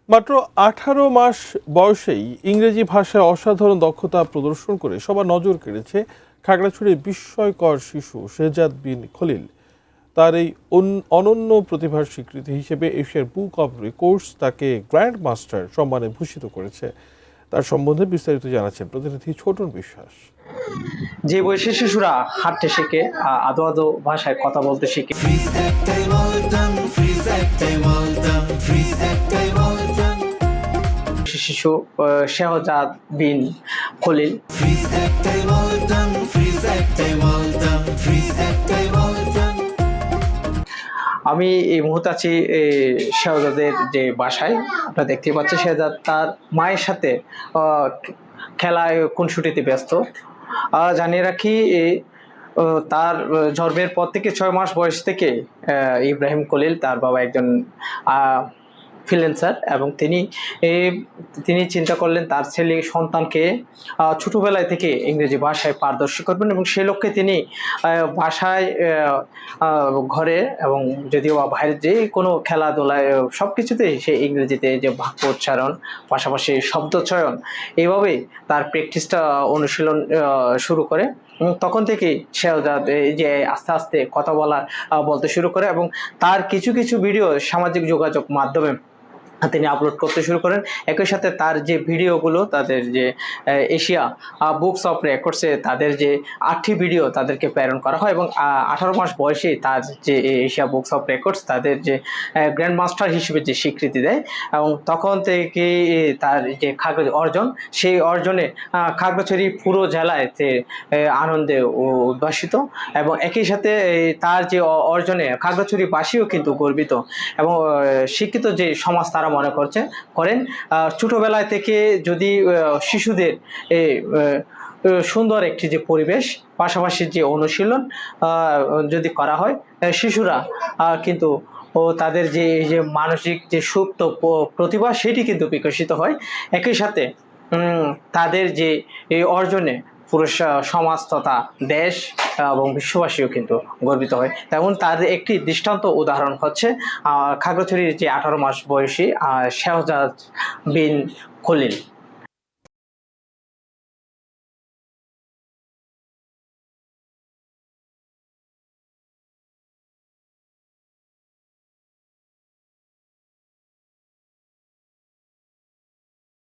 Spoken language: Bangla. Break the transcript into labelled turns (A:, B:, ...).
A: মাত্র ১৮ মাস বয়সেই ইংরেজি ভাষায় অসাধারণ দক্ষতা প্রদর্শন করে সবার নজর কেড়েছে খাগড়াছড়ির বিস্ময়কর শিশু শেহজাদ বিন খলিল। তার এই অনন্য প্রতিভার স্বীকৃতি হিসেবে এশিয়ার বুক অব রেকর্ডস তাকে গ্র্যান্ড মাস্টার সম্মানে ভূষিত করেছে। তার সম্বন্ধে বিস্তারিত জানাচ্ছেন প্রতিনিধি ছোটন বিশ্বাস।
B: যে বয়সে শিশুরা হাঁটতে শেখে, আদো আদো ভাষায় কথা বলতে শিখে, শিশু শেহজাদ বিন খলিল। আমি এই মুহূর্তে আছি শেহজাদের যে বাসায়। আপনারা দেখতে পাচ্ছেন শেহজাদ তার মায়ের সাথে খেলায় খুনসুটিতে ব্যস্ত। জানিয়ে রাখি, তার জন্মের পর থেকে 6 মাস বয়স থেকে ইব্রাহিম খলিল তার বাবা একজন ফ্রিল্যান্সার, এবং তিনি চিন্তা করলেন তার ছেলে সন্তানকে ছোটবেলায় থেকে ইংরেজি ভাষায় পারদর্শী করবেন, এবং সেই লক্ষ্যে তিনি বাসায়, ঘরে এবং যদিও বা বাইরে যে কোনো খেলাধুলায় সব কিছুতেই সে ইংরেজিতে যে বাক্য উচ্চারণ, পাশাপাশি শব্দ চয়ন, এইভাবেই তার প্র্যাকটিসটা অনুশীলন শুরু করে। তখন থেকেই শেহজাদ এই যে আস্তে আস্তে কথা বলতে শুরু করে, এবং তার কিছু কিছু ভিডিও সামাজিক যোগাযোগ মাধ্যমে তিনি আপলোড করতে শুরু করেন। একই সাথে তার যে ভিডিওগুলো, তাদের যে এশিয়া বুকস অফ রেকর্ডসে তাদের যে 8টি ভিডিও তাদেরকে প্রেরণ করা হয়, এবং 18 মাস বয়সে তার যে এশিয়া বুকস অফ রেকর্ডস তাদের যে গ্র্যান্ড মাস্টার হিসেবে যে স্বীকৃতি দেয়, এবং তখন থেকে তার যে অর্জন, সেই অর্জনে খাগড়াছড়ি পুরো জেলায় আনন্দে উদ্ভাসিত, এবং একই সাথে তার যে অর্জনে খাগড়াছড়িবাসীও কিন্তু গর্বিত, এবং শিক্ষিত যে সমাজ তারা মনে করেন ছোটবেলায় থেকে যদি শিশুদের সুন্দর একটি যে পরিবেশ, পাশাপাশি যে অনুশীলন যদি করা হয়, শিশুরা কিন্তু তাদের যে মানসিক যে সুপ্ত প্রতিভা সেটি কিন্তু বিকশিত হয়। একই সাথে তাদের যে এই অর্জনে পুরো সমাজ তথা দেশ এবং বিশ্ববাসীও কিন্তু গর্বিত হয়। তেমন তার একটি দৃষ্টান্ত উদাহরণ হচ্ছে খাগড়াছড়ির যে 18 মাস বয়সী শেহজাদ বিন খলিল।